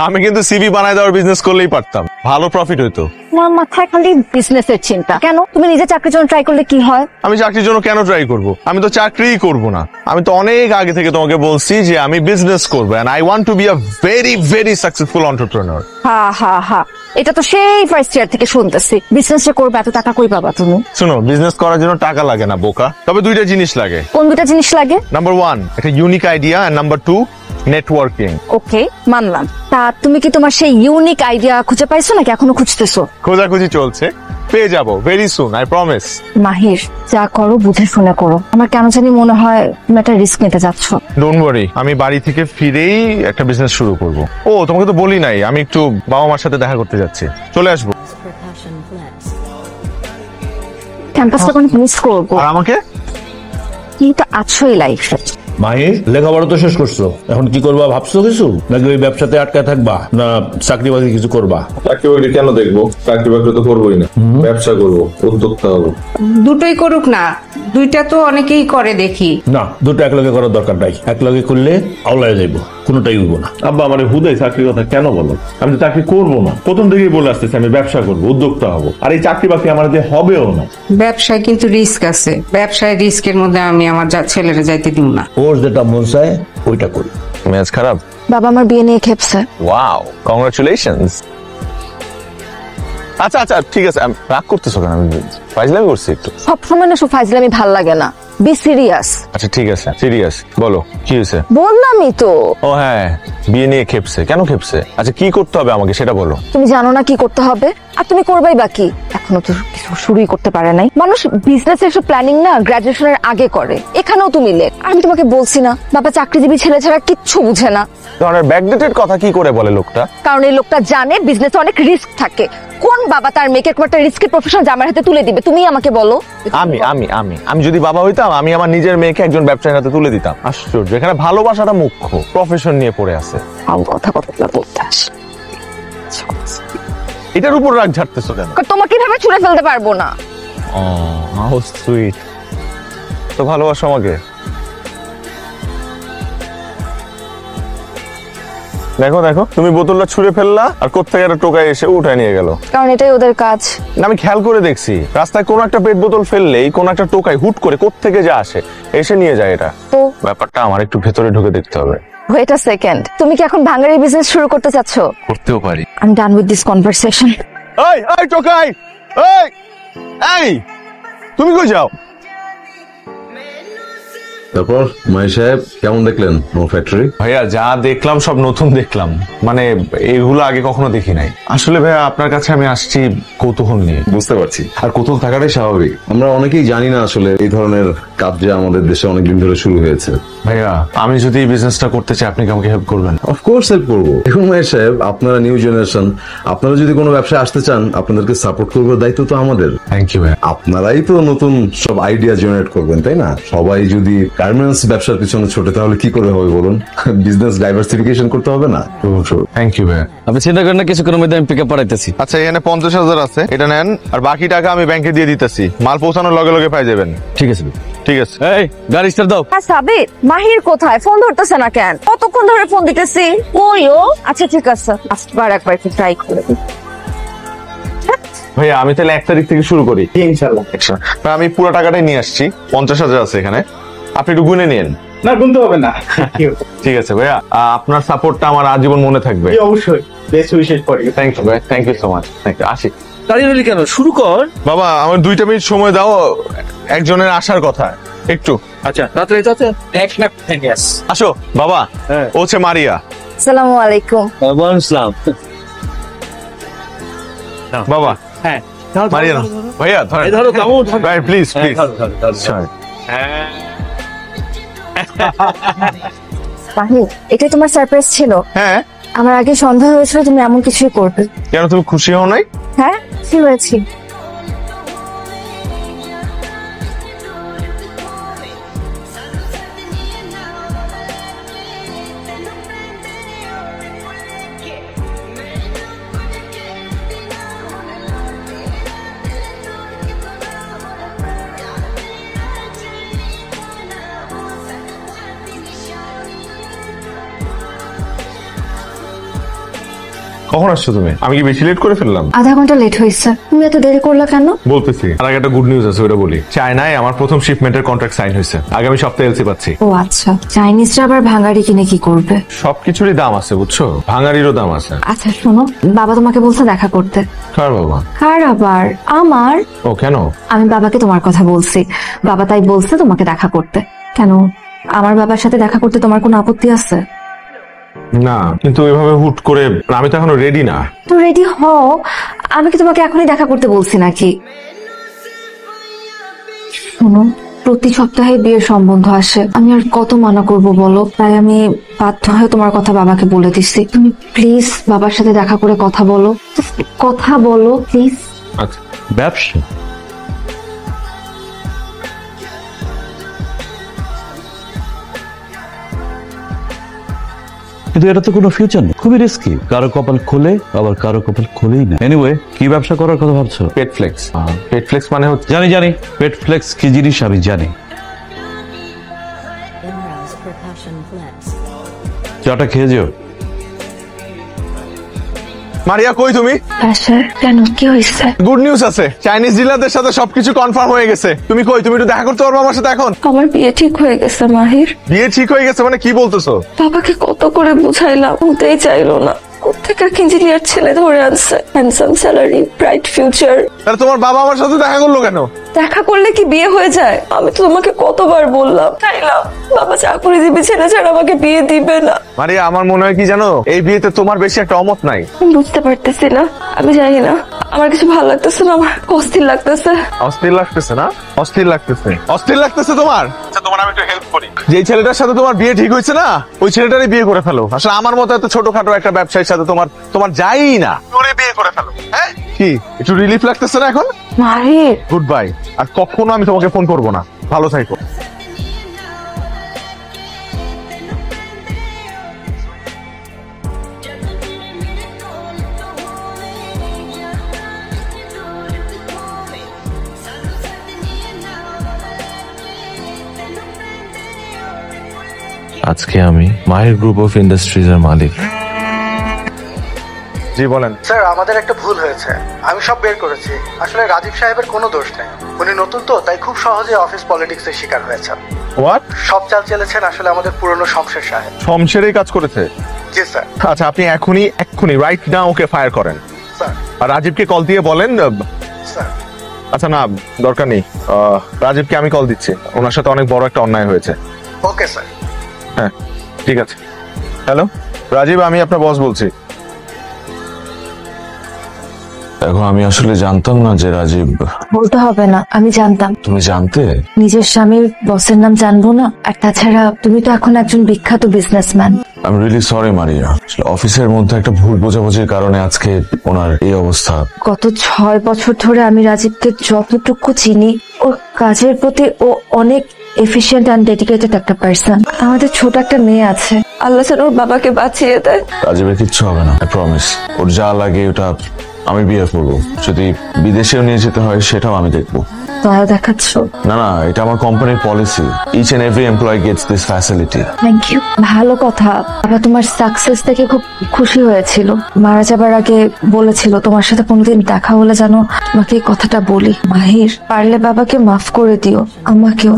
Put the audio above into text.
আমি কিন্তু সিভি বানায় দেওয়ার বিজনেস করলেই পারতাম, ভালো প্রফিট হইতো। তোমার মাথায় খালি বিজনেসের চিন্তা কেন? তুমি নিজে চাকরির জন্য ট্রাই করলে কি হয়? আমি চাকরির জন্য কেন ট্রাই করব? আমি তো চাকরিই করব না। আমি তো অনেক আগে থেকে তোমাকে বলছি যে আমি বিজনেস করবো, and I want to be a very very successful entrepreneur. হা হা হা, এটা তো সেই ফার্স্ট ইয়ার থেকে শুনতেছি। বিজনেসটা করবে, এত টাকা কই পাবা তুমি? শোনো, বিজনেস করার জন্য টাকা লাগে না বোকা, তবে দুইটা জিনিস লাগে। কোন দুটা জিনিস লাগে? নাম্বার 1 একটা unique idea, and number 2 networking. Okay, মানলাম। তা তুমি কি তোমার সেই ইউনিক আইডিয়া খুঁজে পাইছো নাকি এখনো খুঁজতেছো? খোঁজাখুঁজি চলছে, পেয়ে যাবো ভেরি সুন, আই প্রমিস। মাহির, যা করো বুঝে শুনে করো। আমার কেন জানি মনে হয় তুমি একটা রিস্ক নিতে যাচ্ছ। ডোন্ট ওয়ারি, আমি বাড়ি থেকে ফিরেই একটা বিজনেস শুরু করব। ও তোমাকে তো বলি নাই, আমি একটু বাবা মার সাথে দেখা করতে যাচ্ছি, চলে আসবো। ক্যাম্পাসটা অনেক মিস করবো। আর আমাকে তুমি তো আছোই লাইফে। মাহির, লেখাপড়া তো শেষ করছো, এখন কি করবা ভাবছো কিছু, নাকি ওই ব্যবসাতে আটকায় থাকবা, না চাকরি বাকরি কিছু করবা? চাকরি বাকরি কেন দেখবো? চাকরি বাকরি তো করবোই না, ব্যবসা করবো, উদ্যোক্তা হবো। দুটোই করুক না, দুইটা তো অনেকেই করে দেখি। না, দুটো একলগে করার দরকার নাই। একলগে করলে আওলায় যাইবো, কোনোটাই হইব না। আব্বা আমার হুদাই চাকরির কথা কেন বলো? আমি তো চাকরি করবো না, প্রথম থেকেই বলে আসতেছি আমি ব্যবসা করবো, উদ্যোক্তা হবো। আর এই চাকরি বাকরি আমার দিয়ে হবেও না। ব্যবসায় কিন্তু রিস্ক আছে, ব্যবসায় রিস্কের মধ্যে আমি আমার ছেলেরা যাইতে দিব না। ওর যেটা মন চায় ওইটা করি। মেজাজ খারাপ? বাবা আমার বিয়ে নিয়ে খেপছে। Wow, congratulations. আচ্ছা আচ্ছা ঠিক আছে, রাগ করতেছো কেন? আমি ফাইজলামি করছি একটু। সবসময় না সব ফাইজলামি ভাল লাগে না, বি সিরিয়াস। আচ্ছা ঠিক আছে, সিরিয়াস বলো কি হয়েছে? বললামই তো। ও হ্যাঁ, বিয়ে নিয়ে খেপছে। কেন খেপছে? আচ্ছা কি করতে হবে আমাকে সেটা বলো। তুমি জানো না কি করতে হবে, আর তুমি করবাই বাকি। এখনো তো কিছু শুরুই করতে পারে নাই। মানুষ বিজনেস এর প্ল্যানিং না গ্রাজুয়েশনের আগে করে, এখানেও তুমি লেট। আমি তোমাকে বলছি না, বাবা চাকরিজীবী ছেলে ছাড়া কিচ্ছু বুঝে না। ধরনের ব্যাকডেটেড কথা কি করে বলে লোকটা? কারণ এই লোকটা জানে বিজনেসে অনেক রিস্ক থাকে। কোন বাবা তার মেয়েকে একটা রিস্কি প্রফেশন জামার হাতে তুলে দিবে? তুমি আমাকে বলো। আমি আমি আমি আমি যদি বাবা হইতাম, আমি আমার নিজের মেয়েকে একজন ব্যবসায়ীর হাতে তুলে দিতাম। আশ্চর্য, এখানে ভালোবাসাটা মুখ্য, প্রফেশন নিয়ে পড়ে আছে। আও কথা কতগুলা বলতে আস। এটার উপর রাগ ঝাড়তেছো কেন? তোমাকে কিভাবে ছুঁড়ে ফেলতে পারবো না। ও হাউ সুইট, তো ভালোবাসো আমাকে। দেখো দেখো, তুমি বোতলটা ছুঁড়ে ফেললা, আর কোত্থেকে একটা টোকায় এসে উঠায় নিয়ে গেল। কারণ এটাই ওদের কাজ। না, আমি খেয়াল করে দেখছি, রাস্তায় কোন একটা পেট বোতল ফেললেই কোন একটা টোকাই হুট করে কোত্থেকে যা আসে এসে নিয়ে যায়। এটা তো ব্যাপারটা আমার একটু ভেতরে ঢুকে দেখতে হবে। ওয়েট আ সেকেন্ড, তুমি কি এখন ভাঙাড়ি বিজনেস শুরু করতে চাচ্ছ? করতেও পারি। I am done with this conversation. এই এই টোকাই, এই এই তুমি কই যাও? তারপর মাই সাহেব কেমন দেখলেন আমার ফ্যাক্টরি? ভাইয়া যা দেখলাম সব নতুন দেখলাম, মানে এগুলো আগে কখনো দেখি নাই। আসলে ভাইয়া আপনার কাছে আমি আসছি কৌতূহল নিয়ে। বুঝতে পারছি, আর কৌতূহল থাকাটাই স্বাভাবিক। আমরা অনেকেই জানি না আসলে এই ধরনের কাজ যে আমাদের দেশে অনেকদিন ধরে শুরু হয়েছে। ভাইয়া আমি যদি এই বিজনেসটা করতে চাই, আপনি কি আমাকে হেল্প করবেন? অফকোর্স হেল্প করবো। দেখুন মায়ের সাহেব, আপনারা নিউ জেনারেশন, আপনারা যদি কোনো ব্যবসায় আসতে চান, আপনাদেরকে সাপোর্ট করবার দায়িত্ব তো আমাদের। থ্যাংক ইউ ভাইয়া। আপনারাই তো নতুন সব আইডিয়া জেনারেট করবেন, তাই না? সবাই যদি গার্মেন্টস ব্যবসার পিছনে ছোটে তাহলে কি করে হবে বলুন? বিজনেস ডাইভার্সিফিকেশন করতে হবে না? থ্যাংক ইউ ভাইয়া। আপনি চিন্তা করেন না, কিছুক্ষণের মধ্যে আমি পিক আপ পাঠাইতেছি। আচ্ছা এখানে 50,000 আছে, এটা নেন, আর বাকি টাকা আমি ব্যাংকে দিয়ে দিতেছি। মাল পৌঁছানোর লগে লগে পাই যাবেন। ঠিক আছে ঠিক আছে। এই গাড়ি স্টার্ট দাও। হ্যাঁ সাবিত, মাহির কোথায়? ফোন ধরতেছে না কেন? কতক্ষণ ধরে ফোন দিতেছি। ওইও আচ্ছা ঠিক আছে, আজবার একবার একটু ট্রাই করে দিই। ভাইয়া আমি তাহলে 1 তারিখ থেকে শুরু করি। ইনশাআল্লাহ। আমি পুরো টাকাটাই নিয়ে আসছি, 50,000 আছে এখানে, আপনি একটু গুনে নিন। না, গুনতে হবে না। ঠিক আছে ভাইয়া, আপনার সাপোর্টটা আমার আজীবন মনে থাকবে। অবশ্যই, best wishes for you. Thank you ভাই, thank you so much. Thank you. আসি। দাঁড়িয়ে রইলি কেন? শুরু কর। বাবা আমার 2 মিনিট সময় দাও, একজনের আসার কথা একটু। আচ্ছা তাড়াতাড়ি তাড়াতাড়ি। এক না ফেনিয়াস। আসো বাবা, ও হচ্ছে মারিয়া। আসসালামু আলাইকুম। ওয়ালাইকুম আসসালাম। বাবা হ্যাঁ, মারিয়া না ভাইয়া, ধরেন। এই ধরো, কামু ধরো। ভাই প্লিজ প্লিজ। মাহির, এটাই তোমার সারপ্রাইজ ছিল? হ্যাঁ। আমার আগে সন্দেহ হয়েছিল তুমি এমন কিছুই করবে। কেন, তুমি খুশি হও নাই? হ্যাঁ, খুশি হয়েছি। কখন আসছো তুমি? আমি কি বেশি লেট করে ফেললাম? আধা ঘন্টা লেট হয়েছে, তুমি এত দেরি করলা কেন? বলতেছি। আর আগে একটা গুড নিউজ আছে, ওটা বলি। চায়নায় আমার প্রথম শিপমেন্টের কন্ট্রাক্ট সাইন হয়েছে, আগামী সপ্তাহে এলসি পাচ্ছি। ও আচ্ছা, চাইনিজরা আবার ভাঙাড়ি কিনে কি করবে? সবকিছুরই দাম আছে বুঝছো, ভাঙারিরও দাম আছে। আচ্ছা শোনো, বাবা তোমাকে বলছে দেখা করতে। কার বাবা? কার আবার? আমার। ও কেন? আমি বাবাকে তোমার কথা বলছি, বাবা তাই বলছে তোমাকে দেখা করতে। কেন, আমার বাবার সাথে দেখা করতে তোমার কোনো আপত্তি আছে? না, কিন্তু এভাবে হুট করে আমি তো এখনো রেডি না। তো রেডি হও, আমি কি তোমাকে এখনই দেখা করতে বলছি নাকি? শোনো, প্রতি সপ্তাহে বিয়ের সম্বন্ধ আসে, আমি আর কত মানা করব বলো, তাই আমি বাধ্য হয়ে তোমার কথা বাবাকে বলে দিচ্ছি। তুমি প্লিজ বাবার সাথে দেখা করে কথা বলো, Just কথা বলো প্লিজ। আচ্ছা, ব্যবসা? কিন্তু এটা তো কোনো ফিউচার নেই, খুবই রিস্কি। কারো কপাল খোলে, আবার কারো কপাল খোলেই না। এনিওয়ে, কি ব্যবসা করার কথা ভাবছো? পেট ফ্লেক্স। পেট ফ্লেক্স মানে হচ্ছে, জানি জানি, পেট ফ্লেক্স কি জিনিস আমি জানি। Imral's Percussion Flex. চাটা খেয়ে যেও। মারিয়া কই তুমি? স্যার কেন, কি হয়েছে? গুড নিউজ আছে, চাইনিজ ডিলারদের সাথে সবকিছু কনফার্ম হয়ে গেছে। তুমি কই? তুমি একটু দেখা করতে পারবে আমার সাথে এখন? আমার বিয়ে ঠিক হয়ে গেছে মাহির। বিয়ে ঠিক হয়ে গেছে মানে কি বলতেছো? বাবাকে কত করে বুঝাইলাম, হতেই চাইলো না। কোথেকে ইঞ্জিনিয়ার ছেলে ধরে আনছে, হ্যান্ডসাম স্যালারি, ব্রাইট ফিউচার। তাহলে তোমার বাবা আমার সাথে দেখা করলো কেন? দেখা করলে কি বিয়ে হয়ে যায়? আমি তো তোমাকে কতবার বললাম, চাইলাম বাবা চাকরিজীবী ছেলে ছাড়া আমাকে বিয়ে দিবে না। মারিয়া, আমার মনে হয় কি জানো, এই বিয়েতে তোমার বেশি একটা অমত নাই। আমি বুঝতে পারতেছি না, আমি জানি না, আমার কিছু ভালো লাগতেছে না, আমার অস্থির লাগতেছে। অস্থির লাগতেছে না? অস্থির লাগতেছে? অস্থির লাগতেছে তোমার? আচ্ছা, তোমার আমি একটু হেল্প করি। যে ছেলেটার সাথে তোমার বিয়ে ঠিক হয়েছে না, ওই ছেলেটারই বিয়ে করে ফেলো। আসলে আমার মতো এত ছোটখাটো একটা ব্যবসায়ীর সাথে তোমার যাই না, ওরে বিয়ে করে ফেলো। হ্যাঁ, কি একটু রিলিফ লাগতেছে না এখন? মাহির, গুড বাই, আর কখনো আমি তোমাকে ফোন করবো না। ভালো থাকো। আজকে আমি মাহির গ্রুপ অফ ইন্ডাস্ট্রিজ এর মালিক। জি বলেন। স্যার, আমাদের একটা ভুল হয়েছে, আমি সব বের করেছি। আসলে রাজীব সাহেবের কোনো দোষ নেই, উনি নতুন তো, তাই খুব সহজে অফিস পলিটিক্সের শিকার হয়েছেন। হোয়াট? সব চাল চেলেছেন আসলে আমাদের পুরনো শমশের সাহেব। শমশেরই কাজ করেছে? জি স্যার। আচ্ছা, আপনি এক্ষুনি রাইট নাও ওকে ফায়ার করেন। স্যার। আর রাজীবকে কল দিয়ে বলেন। স্যার। আচ্ছা না, দরকার নেই। রাজীবকে আমি কল দিচ্ছি, ওনার সাথে অনেক বড় একটা অন্যায় হয়েছে। Okay sir. হ্যাঁ, ঠিক আছে। হ্যালো রাজীব, আমি আপনার বস বলছি। এখন আমি আসলে জানতাম না যে রাজীব। বলতে হবে না, আমি জানতাম। তুমি জানতে? নিজের স্বামীর বসের নাম জানবো না? আর তাছাড়া তুমি তো এখন একজন বিখ্যাত বিজনেসম্যান। আমি রিয়েলি সরি মারিয়া, আসলে অফিসের মধ্যে একটা ভুল বোঝাবুঝির কারণে আজকে ওনার এই অবস্থা। গত 6 বছর ধরে আমি রাজীবকে যতটুকু চিনি, ওর কাজের প্রতি ও অনেক এফিশিয়েন্ট অ্যান্ড ডেডিকেটেড একটা পার্সন। আমাদের ছোট একটা মেয়ে আছে, আল্লাহ যেন ওর বাবাকে বাঁচিয়ে দেয়। রাজীবের কিচ্ছু হবে না, আই প্রমিস। ওর যা লাগে ওটা আমি বিয়ে করবো, যদি বিদেশেও নিয়ে যেতে হয় সেটাও আমি দেখবো। দয়া দেখাচ্ছ? না না, এটা আমার কোম্পানির policy, each and every employee gets this facility. Thank you, ভালো কথা। বাবা তোমার সাকসেস দেখে খুব খুশি হয়েছিল, মারা যাবার আগে বলেছিল তোমার সাথে কোনোদিন দেখা হলে যেন তোমাকে এই কথাটা বলি। মাহির, পারলে বাবাকে মাফ করে দিও, আমাকেও।